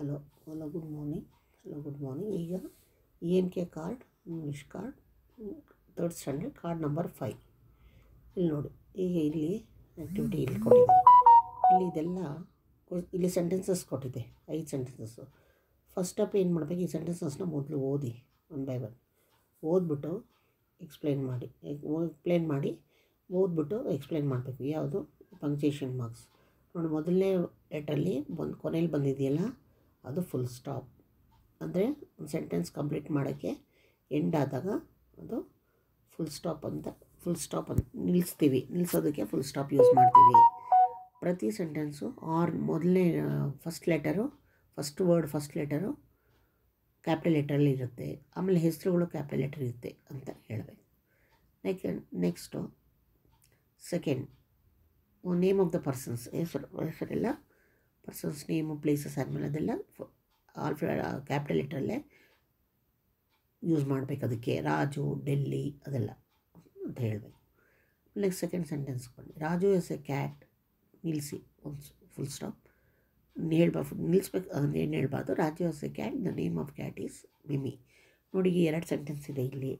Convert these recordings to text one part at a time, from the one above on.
Hello hello good morning. ಈಗ EMK card, English card, 3rd standard card number 5 ಇಲ್ಲಿ ನೋಡಿ. ಈಗ ಇಲ್ಲಿ ಆ್ಯಕ್ಟಿವಿಟಿ ಇಲ್ಲಿ ಕೊಟ್ಟಿದೆ. ಇಲ್ಲಿ ಇದೆಲ್ಲ ಇಲ್ಲಿ ಸೆಂಟೆನ್ಸಸ್ ಕೊಟ್ಟಿದೆ, 5 ಸೆಂಟೆನ್ಸಸ್ಸು. ಫಸ್ಟ್ ಸ್ಟೆಪ್ ಏನು ಮಾಡಬೇಕು, ಈ ಸೆಂಟೆನ್ಸಸ್ನ ಮೊದಲು ಓದಿ 1 by 1 ಓದ್ಬಿಟ್ಟು ಎಕ್ಸ್ಪ್ಲೇನ್ ಮಾಡಿ ಎಕ್ಸ್ಪ್ಲೇನ್ ಮಾಡಬೇಕು. ಯಾವುದು ಪಂಕ್ಚುಯೇಷನ್ ಮಾರ್ಕ್ಸ್ ನೋಡಿ. ಮೊದಲನೇ ಲೆಟ್ರಲ್ಲಿ ಕೊನೆಯಲ್ಲಿ ಬಂದಿದೆಯಲ್ಲ ಅದು ಫುಲ್ ಸ್ಟಾಪ್. ಅಂದರೆ ಒಂದು ಸೆಂಟೆನ್ಸ್ ಕಂಪ್ಲೀಟ್ ಮಾಡೋಕ್ಕೆ ಎಂಡ್ ಆದಾಗ ಅದು ಫುಲ್ ಸ್ಟಾಪ್ ಅಂತ ನಿಲ್ಲಿಸೋದಕ್ಕೆ ಫುಲ್ ಸ್ಟಾಪ್ ಯೂಸ್ ಮಾಡ್ತೀವಿ. ಪ್ರತಿ ಸೆಂಟೆನ್ಸು ಮೊದಲನೇ ಫಸ್ಟ್ ಲೆಟರು ಕ್ಯಾಪಿಟಲ್ ಲೆಟರಲ್ಲಿ ಇರುತ್ತೆ, ಆಮೇಲೆ ಹೆಸರುಗಳು ಕ್ಯಾಪಿಟಲ್ ಲೆಟರ್ ಇರುತ್ತೆ ಅಂತ ಹೇಳಬೇಕು. Next second, name of the persons, ಹೆಸರೆಲ್ಲ ಪರ್ಸನ್ಸ್ ನೇಮು, ಪ್ಲೇಸಸ್ ಆದಮೇಲೆ ಅದೆಲ್ಲ ಕ್ಯಾಪಿಟಲ್ ಲೆಟ್ರಲ್ಲೇ ಯೂಸ್ ಮಾಡಬೇಕು. ಅದಕ್ಕೆ ರಾಜು, ಡೆಲ್ಲಿ ಅದೆಲ್ಲ ಅಂತ ಹೇಳಬೇಕು. ನೆಕ್ಸ್ಟ್ ಸೆಕೆಂಡ್ ಸೆಂಟೆನ್ಸ್ ಬನ್ನಿ. ರಾಜು ಎಸ್ ಎ ಕ್ಯಾಟ್, ನಿಲ್ಲಿಸಿ ಒಂದು ಫುಲ್ ಸ್ಟಾಪ್. ನಿಲ್ಲಿಸ್ಬೇಕು, ಏನು ಹೇಳ್ಬಾರ್ದು. Raju is a cat, the name of cat is Mimi. ನೋಡಿ, ಈಗ 2 ಸೆಂಟೆನ್ಸ್ ಇದೆ ಇಲ್ಲಿ.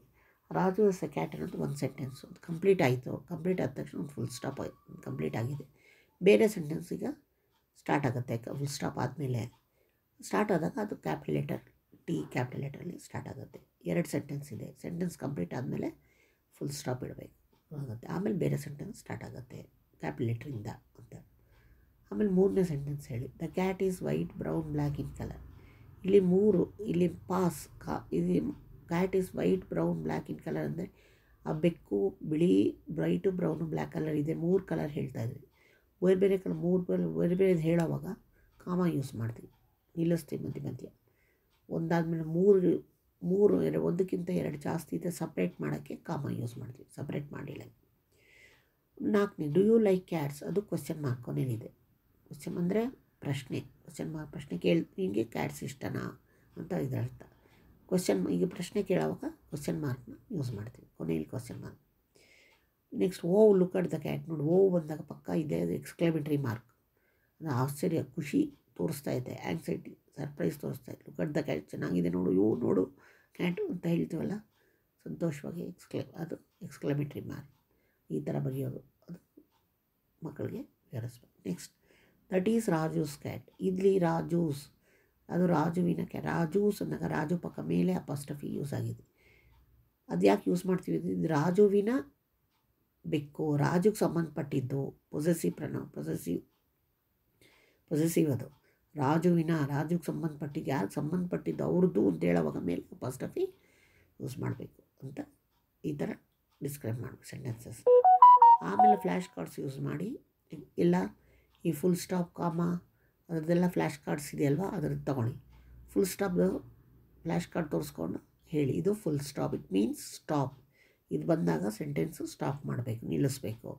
ರಾಜು ಎಸ್ ಎ ಕ್ಯಾಟ್ ಅನ್ನೋದು ಒಂದು ಸೆಂಟೆನ್ಸು, ಅದು ಕಂಪ್ಲೀಟ್ ಆಯಿತು. ಕಂಪ್ಲೀಟ್ ಆದ ತಕ್ಷಣ ಒಂದು ಫುಲ್ ಸ್ಟಾಪ್ ಕಂಪ್ಲೀಟ್ ಆಗಿದೆ. ಬೇರೆ ಸೆಂಟೆನ್ಸ್ ಈಗ ಸ್ಟಾರ್ಟ್ ಆಗುತ್ತೆ. ಫುಲ್ ಸ್ಟಾಪ್ ಆದಮೇಲೆ ಸ್ಟಾರ್ಟ್ ಆದಾಗ ಅದು ಕ್ಯಾಪಿಟಲ್ ಲೆಟರಲ್ಲಿ ಸ್ಟಾರ್ಟ್ ಆಗುತ್ತೆ. 2 ಸೆಂಟೆನ್ಸ್ ಇದೆ. ಸೆಂಟೆನ್ಸ್ ಕಂಪ್ಲೀಟ್ ಆದಮೇಲೆ ಫುಲ್ ಸ್ಟಾಪ್ ಇಡಬೇಕು ಆಗುತ್ತೆ. ಆಮೇಲೆ ಬೇರೆ ಸೆಂಟೆನ್ಸ್ ಸ್ಟಾರ್ಟ್ ಆಗುತ್ತೆ ಕ್ಯಾಪಿಟಲ್ ಲೆಟ್ರಿಂದ ಅಂತ. ಆಮೇಲೆ 3ನೇ ಸೆಂಟೆನ್ಸ್ ಹೇಳಿ. The cat is white, brown, black in colour. ಇಲ್ಲಿ ಪಾಸ್ ಇದು cat is white, brown, black in colour ಅಂದರೆ ಆ ಬೆಕ್ಕು ಬಿಳಿ, ಬ್ರೈಟು, ಬ್ರೌನು, ಬ್ಲ್ಯಾಕ್ ಕಲರ್ ಇದೆ. 3 ಕಲರ್ ಹೇಳ್ತಾ ಇದ್ವಿ. ಬೇರೆ ಕಲರ್ ಬೇರೆ ಹೇಳೋವಾಗ ಕಾಮ ಯೂಸ್ ಮಾಡ್ತೀವಿ, ನಿಲ್ಲಿಸ್ತೀವಿ ಮಧ್ಯ. ಒಂದಾದಮೇಲೆ ಮೂರು ಒಂದಕ್ಕಿಂತ 2 ಜಾಸ್ತಿ ಇದೆ, ಸಪ್ರೇಟ್ ಮಾಡೋಕ್ಕೆ ಕಾಮ ಯೂಸ್ ಮಾಡ್ತೀವಿ, ಸಪ್ರೇಟ್ ಮಾಡಿಲ್ಲ. 4ನೇ, ಡು ಯು ಲೈಕ್ ಕ್ಯಾಟ್ಸ್, ಅದು ಕ್ವಶನ್ ಮಾರ್ಕ್ ಕೊನೆಯಲ್ಲಿದೆ. ಕ್ವಶನ್ ಅಂದರೆ ಪ್ರಶ್ನೆ, ಪ್ರಶ್ನೆ ನಿಮಗೆ ಕ್ಯಾಟ್ಸ್ ಇಷ್ಟನಾ ಅಂತ ಇದರ ಅರ್ಥ. ಈಗ ಪ್ರಶ್ನೆ ಕೇಳೋವಾಗ ಕ್ವಶನ್ ಮಾರ್ಕ್ನ ಯೂಸ್ ಮಾಡ್ತೀವಿ, ಕೊನೆಯಲ್ಲಿ question mark. Next, look at the cat. ನೋಡಿ, ಬಂದಾಗ ಪಕ್ಕ ಇದೆ, ಅದು ಎಕ್ಸ್ಕ್ಲಮೇಟರಿ ಮಾರ್ಕ್. ಅದು ಆಶ್ಚರ್ಯ, ಖುಷಿ ತೋರಿಸ್ತಾ ಇದೆ, ಆ್ಯಂಗ್ಸೈಟಿ, ಸರ್ಪ್ರೈಸ್ ತೋರಿಸ್ತಾ ಇದೆ. ಲುಕ್ ಅಟ್ ದ ಕ್ಯಾಟ್, ಚೆನ್ನಾಗಿದೆ ನೋಡು ಕ್ಯಾಟು ಅಂತ ಹೇಳ್ತೀವಲ್ಲ, ಸಂತೋಷವಾಗಿ ಅದು ಎಕ್ಸ್ಕ್ಲಮೇಟರಿ ಮಾರ್ಕ್. ಈ ಥರ ಬರೆಯೋದು, ಅದು ಮಕ್ಕಳಿಗೆ ವಿವರಿಸ್ಬೇಕು. Next, that is Raju's cat. ಇಲ್ಲಿ ರಾಜೂಸ್, ಅದು ರಾಜುವಿನ ಕ್ಯಾಟ್. ರಾಜೂಸ್ ಅಂದಾಗ ರಾಜು ಪಕ್ಕ ಮೇಲೆ ಅಪಾಸ್ಟ್ರಫಿ ಯೂಸ್ ಆಗಿದೆ. ಅದು ಯಾಕೆ ಯೂಸ್ ಮಾಡ್ತೀವಿ? ಇದು ರಾಜುವಿನ ಬೆಕ್ಕು, ರಾಜುಗೆ ಸಂಬಂಧಪಟ್ಟಿದ್ದು, ಪೊಸೆಸಿವ್ ಅದು. ರಾಜುಗೆ ಸಂಬಂಧಪಟ್ಟಿದ್ದು, ಯಾರಿಗೆ ಸಂಬಂಧಪಟ್ಟಿದ್ದು ಅವ್ರದ್ದು ಅಂತ ಹೇಳೋವಾಗ ಮೇಲೆ ಅಪಾಸ್ಟ್ರಫಿ ಯೂಸ್ ಮಾಡಬೇಕು ಅಂತ ಈ ಥರ ಡಿಸ್ಕ್ರೈಬ್ ಮಾಡಬೇಕು ಸೆಂಟೆನ್ಸಸ್. ಆಮೇಲೆ ಫ್ಲ್ಯಾಶ್ ಕಾರ್ಡ್ಸ್ ಯೂಸ್ ಮಾಡಿ ಎಲ್ಲ ಈ ಫುಲ್ ಸ್ಟಾಪ್, ಕಾಮ ಅದರದ್ದೆಲ್ಲ ಫ್ಲ್ಯಾಶ್ ಕಾರ್ಡ್ಸ್ ಇದೆಯಲ್ವ, ಅದರದ್ದು ತಗೊಳ್ಳಿ. ಫುಲ್ ಸ್ಟಾಪ್ದು ಫ್ಲ್ಯಾಶ್ ಕಾರ್ಡ್ ತೋರಿಸ್ಕೊಂಡು ಹೇಳಿ, ಇದು full stop, it means stop. ಇದು ಬಂದಾಗ ಸೆಂಟೆನ್ಸು ಸ್ಟಾಪ್ ಮಾಡಬೇಕು, ನಿಲ್ಲಿಸಬೇಕು.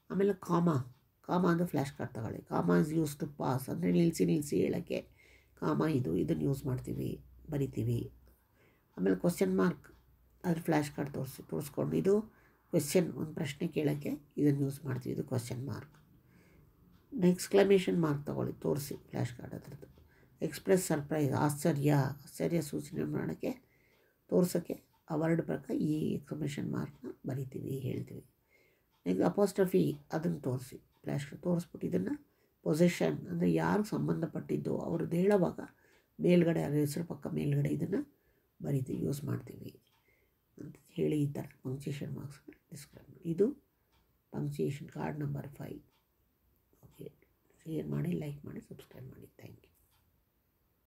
ಆಮೇಲೆ ಕಾಮ ಅಂದರೆ ಫ್ಲ್ಯಾಶ್ ಕಾರ್ಡ್ ತಗೊಳ್ಳಿ. ಕಾಮ ಇಸ್ ಯೂಸ್ ಟು ಪಾಸ್ ಅಂದರೆ ನಿಲ್ಲಿಸಿ ಹೇಳೋಕ್ಕೆ ಕಾಮ ಇದನ್ನು ಯೂಸ್ ಮಾಡ್ತೀವಿ, ಬರಿತೀವಿ. ಆಮೇಲೆ ಕ್ವಶನ್ ಮಾರ್ಕ್, ಅದ್ರ ಫ್ಲ್ಯಾಶ್ ಕಾರ್ಡ್ ತೋರಿಸ್ಕೊಂಡು ಇದು ಕ್ವೆಶ್ಚನ್, ಒಂದು ಪ್ರಶ್ನೆ ಕೇಳೋಕ್ಕೆ ಇದನ್ನು ಯೂಸ್ ಮಾಡ್ತೀವಿ, ಇದು ಕ್ವಶನ್ ಮಾರ್ಕ್. ಎಕ್ಸ್ಕ್ಲಮೇಷನ್ ಮಾರ್ಕ್ ತಗೊಳ್ಳಿ, ತೋರಿಸಿ ಫ್ಲ್ಯಾಶ್ ಕಾರ್ಡ್ ಅದರದ್ದು. ಎಕ್ಸ್ಪ್ರೆಸ್ ಸರ್ಪ್ರೈಸ್, ಆಶ್ಚರ್ಯ ಸೂಚನೆ ಮಾಡೋಕ್ಕೆ, ತೋರ್ಸೋಕ್ಕೆ ಆ ವರ್ಡ್ ಪ್ರಕಾರ ಈ ಎಕ್ಸ್ಕ್ಲಮೇಷನ್ ಮಾರ್ಕ್ನ ಬರಿತೀವಿ, ಹೇಳ್ತೀವಿ. ನೆಕ್ಸ್ಟ್ ಅಪಾಸ್ಟ್ರಫಿ, ಅದನ್ನು ತೋರಿಸಿ, ಫ್ಲ್ಯಾಶ್ ತೋರಿಸ್ಬಿಟ್ಟು ಇದನ್ನು ಪೊಸೆಷನ್ ಅಂದರೆ ಯಾರು ಸಂಬಂಧಪಟ್ಟಿದ್ದು ಅವ್ರದ್ದು ಹೇಳೋವಾಗ ಮೇಲ್ಗಡೆ ಅದರ ಹೆಸರು ಪಕ್ಕ ಮೇಲ್ಗಡೆ ಇದನ್ನು ಬರಿತೀವಿ, ಯೂಸ್ ಮಾಡ್ತೀವಿ ಅಂತ ಹೇಳಿ ಈ ಥರ ಪಂಕ್ಚುಯೇಷನ್ ಮಾರ್ಕ್ಸ್ನ ಡಿಸ್ಕ್ರೈಬ್ ಮಾಡಿ. ಇದು punctuation card number 5. Okay, share ಮಾಡಿ, ಲೈಕ್ ಮಾಡಿ, ಸಬ್ಸ್ಕ್ರೈಬ್ ಮಾಡಿ. Thank you.